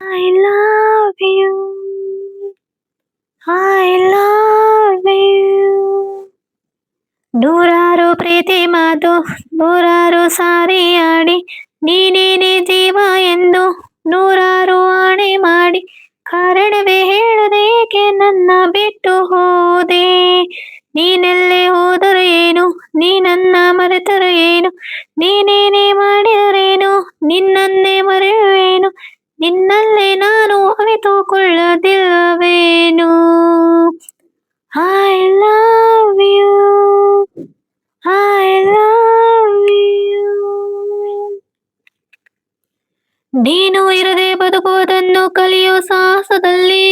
I love you. I love you. ನೂರಾರು ಪ್ರೀತಿ ಮಾತು ನೂರಾರು ಸಾರಿ ಆಡಿ ನೀನೇನೆ ಜೀವ ಎಂದು ನೂರಾರು ಆಣೆ ಮಾಡಿ ಕಾರಣವೇ ಹೇಳದೇಕೆ ನನ್ನ ಬಿಟ್ಟು ಹೋದೆ. ನೀನೆಲ್ಲೇ ಹೋದರೆ ಏನು, ನೀ ನನ್ನ ಮರೆತರೆ ಏನು, ನೀನೇನೇ ಮಾಡಿದರೇನು, ನಿನ್ನನ್ನೇ ಮರೆಯುವೇನು, ನಿನ್ನಲ್ಲೇ ನಾನು ಅವಿತುಕೊಳ್ಳದಿಲ್ಲವೇನು. I love you. I love you. ನೀನು ಇರದೆ ಬದುಕುವುದನ್ನು ಕಲಿಯೋ ಸಾಹಸದಲ್ಲಿ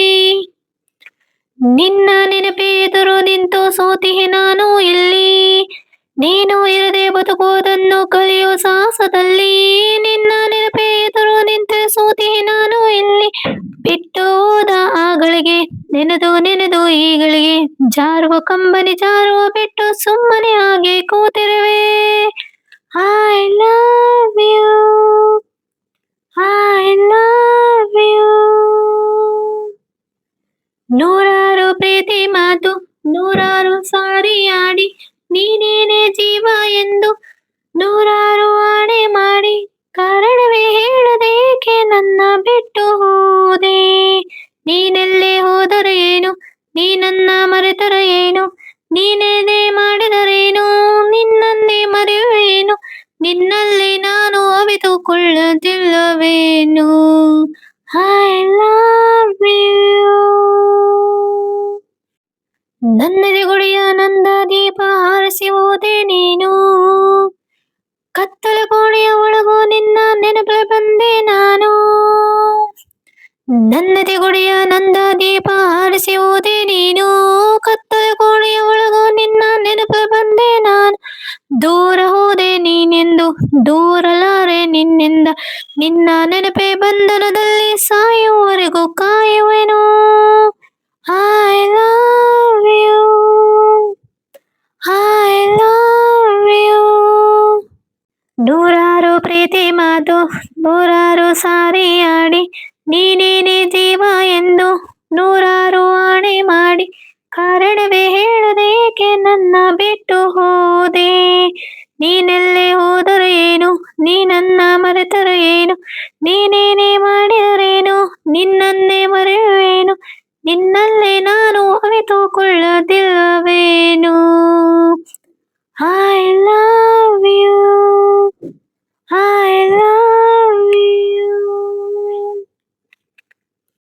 ನಿನ್ನ ನೆನಪೇ ಎದುರು ನಿಂತು ಸೋತಿಹೆ ನಾನು ಇಲ್ಲಿ. ನೀನು ಇರದೆ ಬದುಕುವುದನ್ನು ಕಲಿಯೋ ಸಾಹಸದಲ್ಲಿ ನಿನ್ನ ನೆನಪೇ ಎದುರು ನಿಂತು ಸೋತಿಹೆ ನಾನು ಇಲ್ಲಿ. ಬಿಟ್ಟು ಹೋದ ಆಗಳಿಗೆ ನೆನೆದು ನೆನೆದು ಈಗಳಿಗೆ ಜಾರುವ ಕಂಬನಿ ಜಾರುವ ಬಿಟ್ಟು ಸುಮ್ಮನೆ ಹಾಗೆ ಕೂತಿರುವೆ. I love you. I love you. ನೂರಾರು ಪ್ರೀತಿ ಮಾತು ನೂರಾರು ಸಾರಿ ಆಡಿ ನೀನೇನೆ ಜೀವ ಎಂದು ನೂರಾರು ಆಣೆ ಮಾಡಿ ಕಾರಣವೇ ಹೇಳದೇಕೆ ನನ್ನ ಬಿಟ್ಟು ಹೋದೆ. ನೀನೆಲ್ಲೇ ಹೋದರೆ ಏನು, ನೀ ನನ್ನ ಮರೆತರೆ ಏನು, ನೀನೇನೇ ಮಾಡಿದರೇನು, ನಿನ್ನನ್ನೇ ಮರೆಯುವೇನು, ನಿನ್ನಲ್ಲಿ ನಾನು ಅವಿತುಕೊಳ್ಳದಿಲ್ಲವೇನು. I love you. ನನ್ನದೇ ಗುಡಿಯ ನಂದ ದೀಪ ಹಾರಿಸಿ ಹೋದೆ ನೀನು. ಕತ್ತಲ ಕೋಣೆಯ ಒಳಗೂ ನಿನ್ನ ನೆನಪೇ ಬಂದೆ ನಾನು. ನನ್ನದೇ ಗುಡಿಯ ನಂದ ದೀಪ ಹಾರಿಸಿ ಹೋದೆ ನೀನು. ಕತ್ತಲ ಕೋಣೆಯ ಒಳಗೂ ನಿನ್ನ ನೆನಪೇ ಬಂದೆ ನಾನು. ದೂರ ಹೋದೆ ನೀನೆಂದು ದೂರಲಾರೆ ನಿನ್ನಿಂದ, ನಿನ್ನ ನೆನಪೇ ಬಂಧನದಲ್ಲಿ ಸಾಯುವವರೆಗೂ ಕಾಯುವೆನು. I love you. I love you. ನೂರಾರು ಪ್ರೀತಿ ಮಾತು ನೂರಾರು ಸಾರಿ ಆಡಿ ನೀನೇನೆ ಜೀವ ಎಂದು